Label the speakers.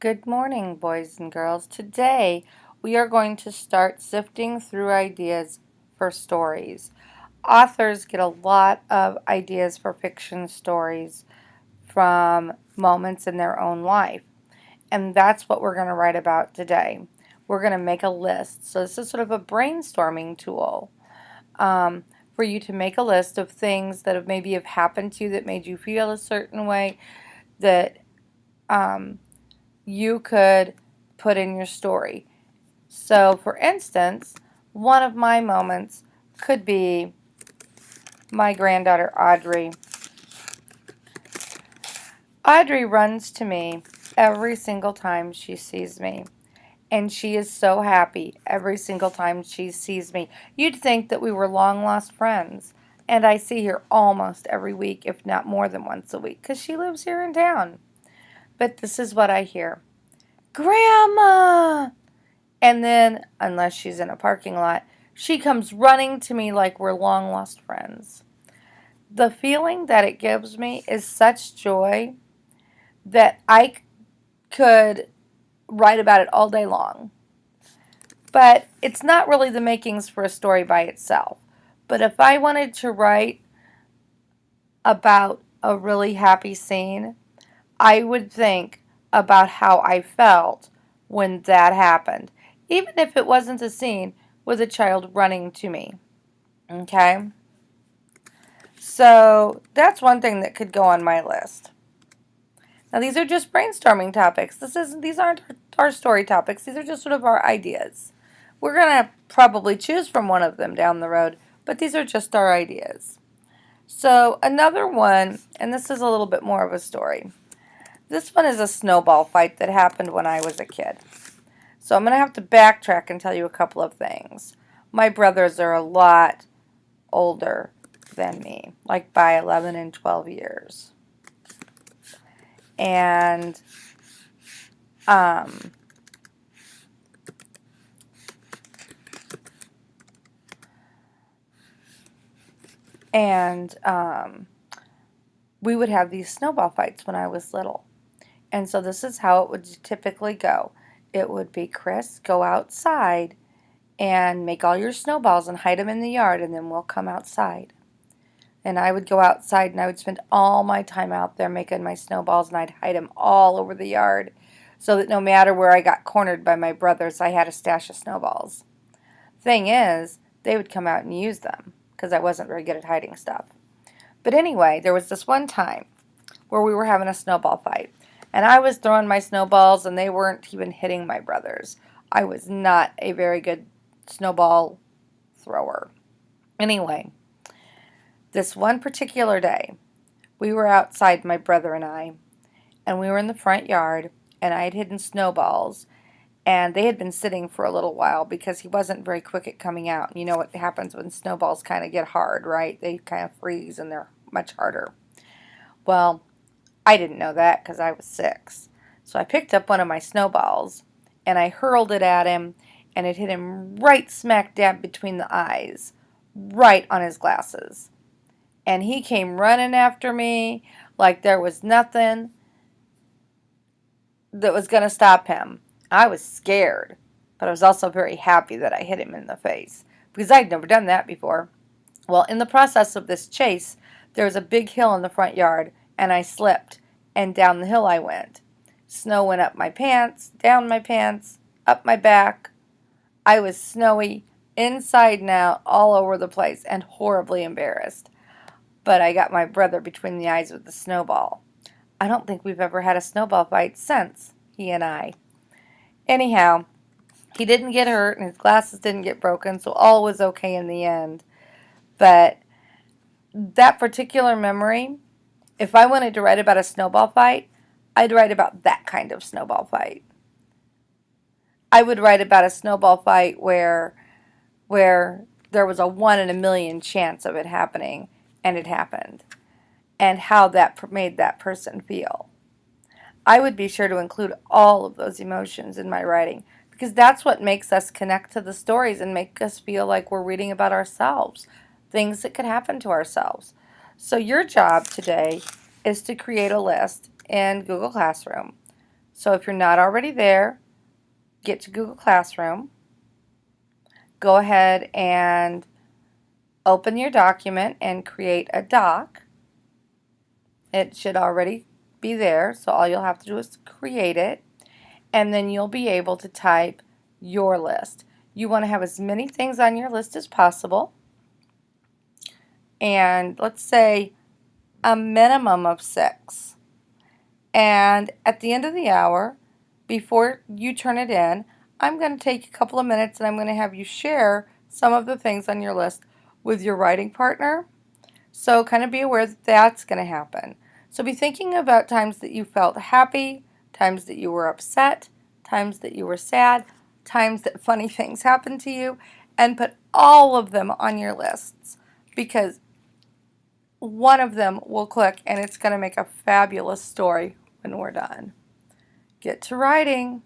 Speaker 1: Good morning, boys and girls. Today we are going to start sifting through ideas for stories. Authors get a lot of ideas for fiction stories from moments in their own life, and that's what we're going to write about today. We're going to make a list. So, this is sort of a brainstorming tool um, for you to make a list of things that have maybe have happened to you that made you feel a certain way that um, you could put in your story. So, for instance, one of my moments could be my granddaughter Audrey. Audrey runs to me every single time she sees me, and she is so happy every single time she sees me. You'd think that we were long lost friends, and I see her almost every week, if not more than once a week, because she lives here in town. But this is what I hear: Grandma! And then, unless she's in a parking lot, she comes running to me like we're long lost friends. The feeling that it gives me is such joy that I could write about it all day long. But it's not really the makings for a story by itself. But if I wanted to write about a really happy scene, I would think about how I felt when that happened, even if it wasn't a scene with a child running to me. Okay? So that's one thing that could go on my list. Now these are just brainstorming topics. These aren't our story topics. These are just sort of our ideas. We're gonna probably choose from one of them down the road, but these are just our ideas. So another one, and this is a little bit more of a story. This one is a snowball fight that happened when I was a kid. So I'm going to have to backtrack and tell you a couple of things. My brothers are a lot older than me, like by 11 and 12 years. And um, and we would have these snowball fights when I was little. And so this is how it would typically go. It would be, Chris, go outside and make all your snowballs and hide them in the yard, and then we'll come outside. And I would go outside and I would spend all my time out there making my snowballs, and I'd hide them all over the yard so that no matter where I got cornered by my brothers, I had a stash of snowballs. Thing is, they would come out and use them because I wasn't very good at hiding stuff. But anyway, there was this one time where we were having a snowball fight, and I was throwing my snowballs and they weren't even hitting my brothers. I was not a very good snowball thrower. Anyway, this one particular day, we were outside, my brother and we were in the front yard, and I had hidden snowballs, and they had been sitting for a little while because he wasn't very quick at coming out. You know what happens when snowballs kind of get hard, right? They kind of freeze and they're much harder. Well, I didn't know that because I was 6. So I picked up one of my snowballs and I hurled it at him, and it hit him right smack dab between the eyes, right on his glasses. And he came running after me like there was nothing that was going to stop him. I was scared, but I was also very happy that I hit him in the face because I'd never done that before. Well, in the process of this chase, there was a big hill in the front yard, and I slipped, and down the hill I went. Snow went up my pants, down my pants, up my back. I was snowy, inside and out, all over the place, and horribly embarrassed. But I got my brother between the eyes with the snowball. I don't think we've ever had a snowball fight since, he and I. Anyhow, he didn't get hurt and his glasses didn't get broken, so all was okay in the end. But that particular memory, if I wanted to write about a snowball fight, I'd write about that kind of snowball fight. I would write about a snowball fight where there was a 1 in a million chance of it happening, and it happened, and how that made that person feel. I would be sure to include all of those emotions in my writing because that's what makes us connect to the stories and make us feel like we're reading about ourselves, things that could happen to ourselves. So your job today is to create a list in Google Classroom. So if you're not already there, get to Google Classroom, go ahead and open your document and create a doc. It should already be there, so all you'll have to do is create it, and then you'll be able to type your list. You want to have as many things on your list as possible, and let's say a minimum of 6. And at the end of the hour, before you turn it in, I'm going to take a couple of minutes and I'm going to have you share some of the things on your list with your writing partner. So kind of be aware that that's going to happen. So be thinking about times that you felt happy, times that you were upset, times that you were sad, times that funny things happened to you, and put all of them on your lists, because one of them will click and it's going to make a fabulous story when we're done. Get to writing.